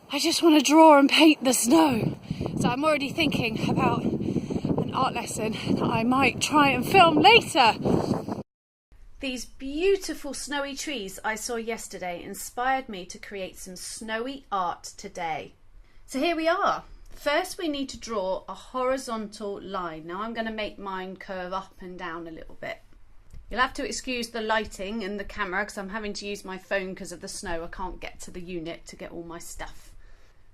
I just want to draw and paint the snow. So I'm already thinking about an art lesson that I might try and film later. These beautiful snowy trees I saw yesterday inspired me to create some snowy art today. So here we are. First we need to draw a horizontal line. Now I'm going to make mine curve up and down a little bit. You'll have to excuse the lighting and the camera because I'm having to use my phone because of the snow. I can't get to the unit to get all my stuff.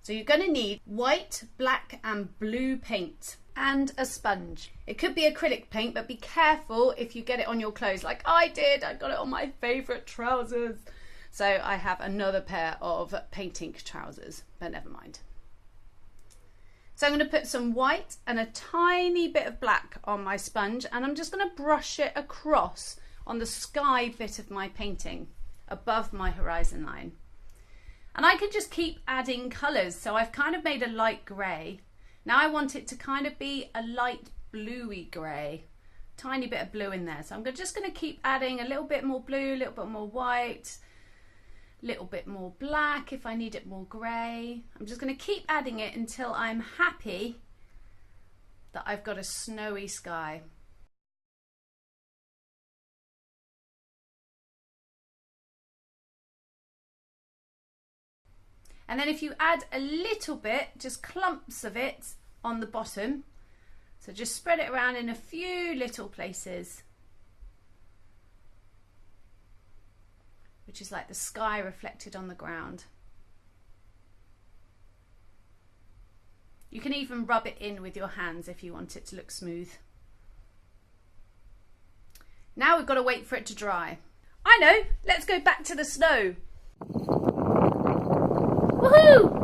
So you're going to need white, black and blue paint and a sponge. It could be acrylic paint, but be careful if you get it on your clothes like I did. I got it on my favourite trousers. So I have another pair of paint ink trousers, but never mind. So I'm going to put some white and a tiny bit of black on my sponge, and I'm just going to brush it across on the sky bit of my painting above my horizon line. And I can just keep adding colours. So I've kind of made a light grey. Now I want it to kind of be a light bluey grey, tiny bit of blue in there. So I'm just going to keep adding a little bit more blue, a little bit more white, little bit more black if I need it more grey. I'm just going to keep adding it until I'm happy that I've got a snowy sky. And then if you add a little bit, just clumps of it on the bottom, so just spread it around in a few little places, which is like the sky reflected on the ground. You can even rub it in with your hands if you want it to look smooth. Now we've got to wait for it to dry. I know, let's go back to the snow. Woohoo!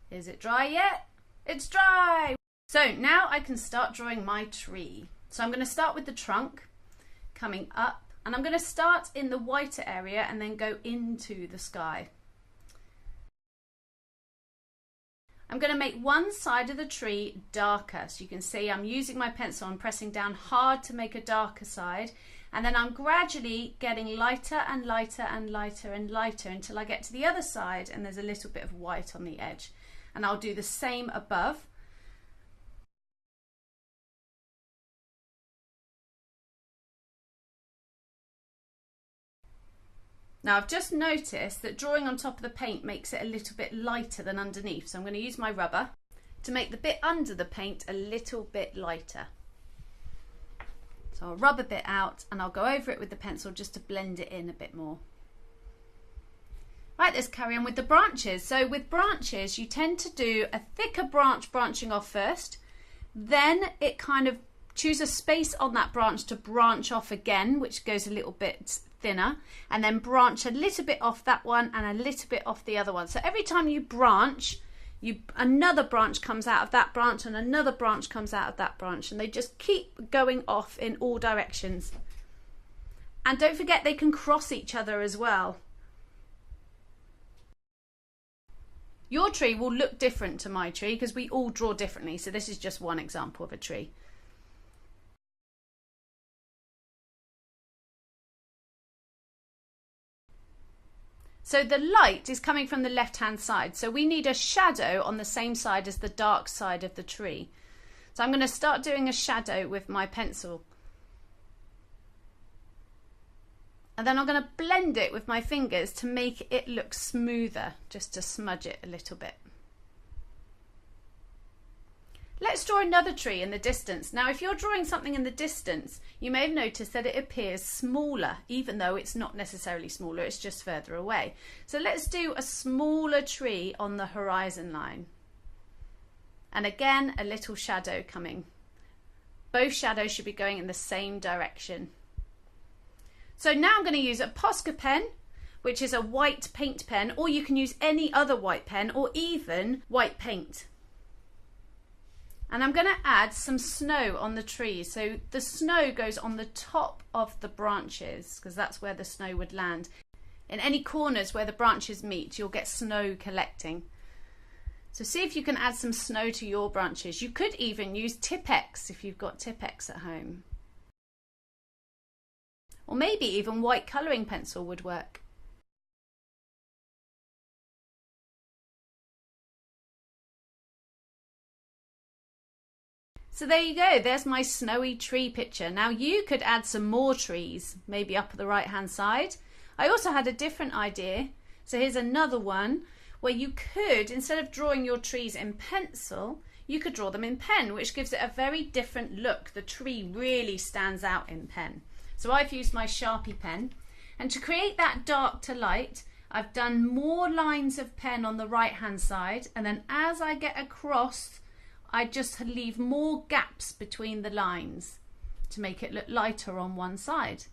Is it dry yet? It's dry! So now I can start drawing my tree. So I'm going to start with the trunk coming up, and I'm going to start in the whiter area and then go into the sky. I'm going to make one side of the tree darker. So you can see I'm using my pencil and pressing down hard to make a darker side, and then I'm gradually getting lighter and lighter and lighter and lighter until I get to the other side and there's a little bit of white on the edge. And I'll do the same above. Now I've just noticed that drawing on top of the paint makes it a little bit lighter than underneath, so I'm going to use my rubber to make the bit under the paint a little bit lighter. So I'll rub a bit out and I'll go over it with the pencil just to blend it in a bit more. Right, let's carry on with the branches. So with branches you tend to do a thicker branch branching off first, then it kind of choose a space on that branch to branch off again, which goes a little bit thinner, and then branch a little bit off that one and a little bit off the other one. So every time you branch, another branch comes out of that branch and another branch comes out of that branch, and they just keep going off in all directions. And don't forget they can cross each other as well. Your tree will look different to my tree because we all draw differently, so this is just one example of a tree. So the light is coming from the left-hand side, so we need a shadow on the same side as the dark side of the tree. So I'm going to start doing a shadow with my pencil. And then I'm going to blend it with my fingers to make it look smoother, just to smudge it a little bit. Let's draw another tree in the distance. Now, if you're drawing something in the distance, you may have noticed that it appears smaller, even though it's not necessarily smaller, it's just further away. So let's do a smaller tree on the horizon line. And again, a little shadow coming. Both shadows should be going in the same direction. So now I'm going to use a Posca pen, which is a white paint pen, or you can use any other white pen or even white paint. And I'm going to add some snow on the tree. So the snow goes on the top of the branches because that's where the snow would land. In any corners where the branches meet, you'll get snow collecting. So see if you can add some snow to your branches. You could even use Tipp-Ex if you've got Tipp-Ex at home. or maybe even white colouring pencil would work. So there you go, there's my snowy tree picture. Now you could add some more trees, maybe up at the right hand side. I also had a different idea. So here's another one where you could, instead of drawing your trees in pencil, you could draw them in pen, which gives it a very different look. The tree really stands out in pen. So I've used my Sharpie pen, and to create that dark to light, I've done more lines of pen on the right hand side, and then as I get across, I just leave more gaps between the lines to make it look lighter on one side.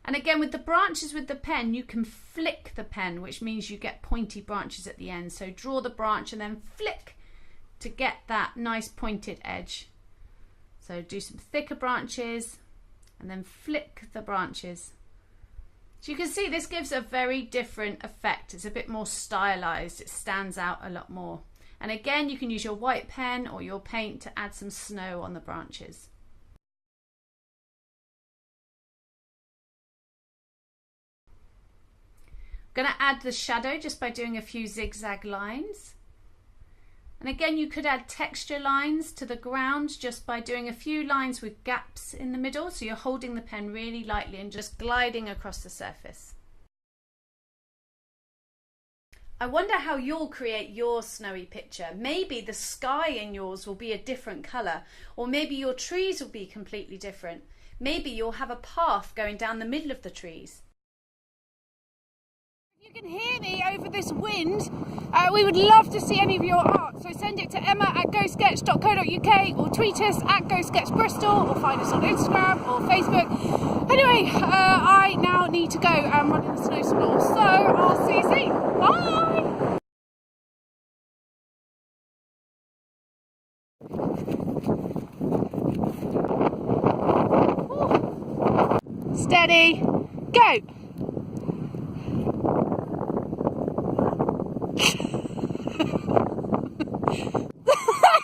And again, with the branches with the pen, you can flick the pen, which means you get pointy branches at the end. So draw the branch and then flick to get that nice pointed edge. So do some thicker branches and then flick the branches. So you can see this gives a very different effect. It's a bit more stylized. It stands out a lot more. And again, you can use your white pen or your paint to add some snow on the branches. I'm going to add the shadow just by doing a few zigzag lines. And again, you could add texture lines to the ground just by doing a few lines with gaps in the middle. So you're holding the pen really lightly and just gliding across the surface. I wonder how you'll create your snowy picture. Maybe the sky in yours will be a different colour, or maybe your trees will be completely different. Maybe you'll have a path going down the middle of the trees. You can hear me over this wind. We would love to see any of your art, so send it to emma@gosketch.co.uk or tweet us at gosketchbristol or find us on Instagram or Facebook. Anyway, I now need to go and run in the snow some more, so I'll see you soon. Bye! Ooh. Steady, go!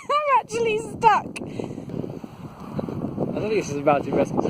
I'm actually stuck. I don't think this is about to be rescue.